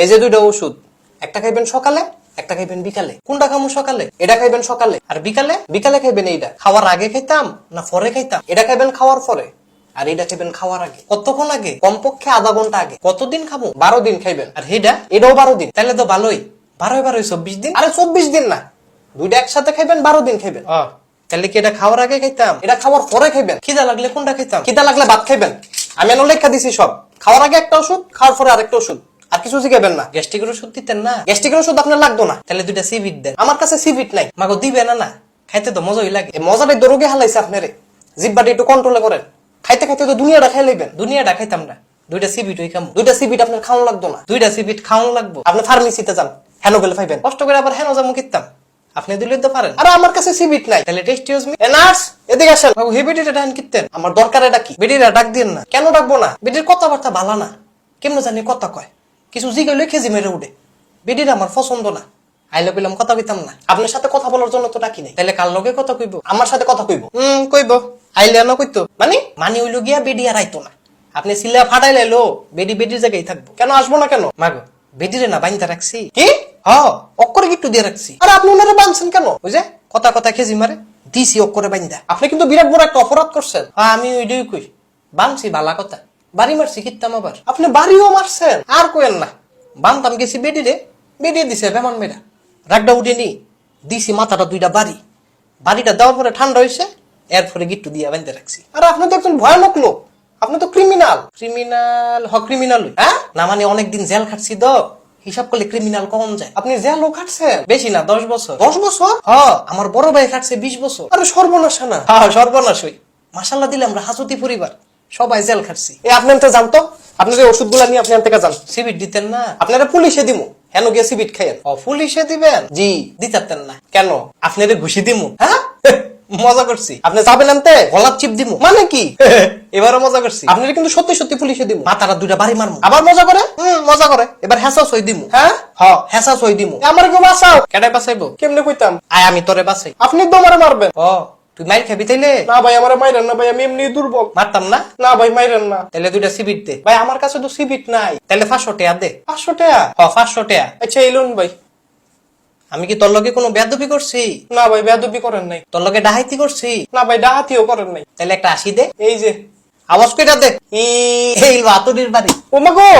এই যে দুইটা ওষুধ, একটা খাইবেন সকালে, একটা খাইবেন বিকালে। কোনটা খামু সকালে? এটা খাইবেন সকালে। আর বিকালে? বিকালে খাইবেন এইটা। খাওয়ার আগে খাইতাম না পরে খাইতাম? এটা খাইবেন খাওয়ার পরে, আর এটা খাইবেন খাওয়ার আগে। কতক্ষণ আগে? কমপক্ষে আধা ঘন্টা আগে। কতদিন খাবো? 12 দিন খাইবেন। আর এটাও 12 দিন। তাহলে তো ভালোই। 12 24 দিন। আরে 24 দিন না, দুইটা একসাথে খাইবেন, 12 দিন খাইবেন। তাহলে কি এটা খাওয়ার আগে খাইতাম, এটা খাওয়ার পরে খাইবেন? খিদা লাগলে কোনটা খাইতাম? খিদা লাগলে ভাত খাইবেন। আমি এনে লেখা দিছি সব। খাওয়ার আগে একটা ওষুধ, খাওয়ার পরে আরেকটা ওষুধ। আর কিছু শিখাবেন না। গ্যাস্ট্রিকের ওষুধ দিতেন না? গ্যাস্ট্রিকের ওষুধ আপনার লাগতো না, তাহলে দুইটা সিভিট দেন। আমার কাছে সিভিট নাই, মাগো দিবে না। না খাইতে তো মজাই লাগে। এই মজাটাই দরগে হালাইছে আপনারে। জিব্বাটা একটু কন্ট্রোলে করেন। খাইতে খাইতে তো দুনিয়াটা খাই লইবেন। দুনিয়াটা খাইতাম না, দুইটা সিভিট ওই খামু। দুইটা সিভিট আপনার খাওয়ানো লাগতো না, দুইটা সিভিট খাওয়ানো লাগবো। আপনি ফার্মেসিতে যান, হেন গেলে পাইবেন। কষ্ট করে আবার হেন যাবো কিনতাম, আপনি দিলে তো পারেন। আরে আমার কাছে সিভিট নাই, তাহলে টেস্ট ইউজ মি। নার্স এদিকে আসেন। হে বেডিটা ডান কিনতেন, আমার দরকার এটা কি? বেডিরা ডাক দিন না। কেন ডাকবো না? বেডির কথাবার্তা ভালো না, কেমন জানি কথা কয়, কিছু জিগাইলে খেজি মেরে উঠে। বেডির আমার পছন্দ না, আইলে কইলাম কথা কইতাম না। আপনার সাথে কথা বলার জন্য তো ডাকি নাই, তাহলে কার লগে কথা কইব? আমার সাথে কথা কইব। কইব, আইলে না কইতো মানে হইলো গিয়া বেডি আর আইতো না। আপনি সিলা ফাটাই লাইলো, বেডির জায়গায় থাকবো। কেন আসবো না কেন? মাগো বেডিরে না বাইন্দা রাখছি। কি? অক্ষরে একটু দিয়ে রাখছি। আরে আপনি ওনারা বাঁধছেন কেন? ওই যে কথা খেজি মারে, দিছি অক্ষরে বাইন্দা। আপনি কিন্তু বিরাট বড় একটা অপরাধ করছেন। আমি ওইটাই কই, বানছি বালা কথা, বাড়ি মারছি কিত্তাম আবার। আপনি বাড়িও মারছেন? আর কোয়েন না, বানতাম গেছি বেডিরে, বেডিয়ে দিছে বেমান মেরা। রাগটা উঠে নি দিছি মাথাটা দুইটা বাড়িটা দেওয়ার পরে ঠান্ডা হয়েছে, এরপরে গিট্টু দিয়ে বাইন্দা রাখছি। আরে আপনি তো একজন ভয়ানক লোক, আপনি তো ক্রিমিনাল। ক্রিমিনাল হ্যাঁ না, মানে অনেকদিন জেল খাটছি তো, হিসাব করলে ক্রিমিনাল কম যায়। আপনি জেলও খাটছেন? বেশি না, 10 বছর। 10 বছর? আমার বড় ভাই খাটছে 20 বছর। আরে সর্বনাশ না। সর্বনাশ হই। মাশাআল্লাহ দিলে আমরা হাজতি পরিবার, সবাই জেল খাটছি। আপনি আনতে জানতো, আপনার এই ওষুধগুলা নিয়ে আপনি আনতে যান। সিবিট দিতেন না? আপনারা পুলিশে দিমু, হেন গিয়ে সিবিট খাইয়েন। পুলিশে দিবেন? জি দিতেন না। কেন? আপনারে ঘুষি দিমু। হ্যাঁ মজা করছি। আপনি যাবেন আনতে, গোলাপ চিপ দিমু। মানে কি? এবারও মজা করছি। আপনারা কিন্তু সত্যি সত্যি পুলিশে দিমু, মাথারা দুইটা বাড়ি মারমু। আবার মজা করে? মজা করে। এবার হেসা সই দিমু। হ্যাঁ হেসা সই দিমু। আমার কেউ বাঁচাও। কেডাই বাঁচাইবো? কেমনে কইতাম? আমি তোরে বাঁচাই। আপনি তো আমারে মারবেন। তুই মাইর খাবি তাইলে? না ভাই আমারে মাইরেন না ভাই, আমি এমনি দুর্বল। মারতাম না? না ভাই মাইরেন না। তাহলে দুইটা সিবিট দে। ভাই আমার কাছে তো সিবিট নাই। তাহলে 500 টাকা দে। 500 টাকা? 500 টাকা। আচ্ছা এই লুন ভাই। আমি কি তোর লগে কোনো বেয়াদবি করছি? না ভাই বেয়াদবি করেন নাই। তোর লগে ডাহাতি করছি? না ভাই ডাহাতিও করেন নাই। তাহলে একটা 80 দে। এই যে আওয়াজ কইরা দে। এই বাতুরির বাড়ি। ও মাগো।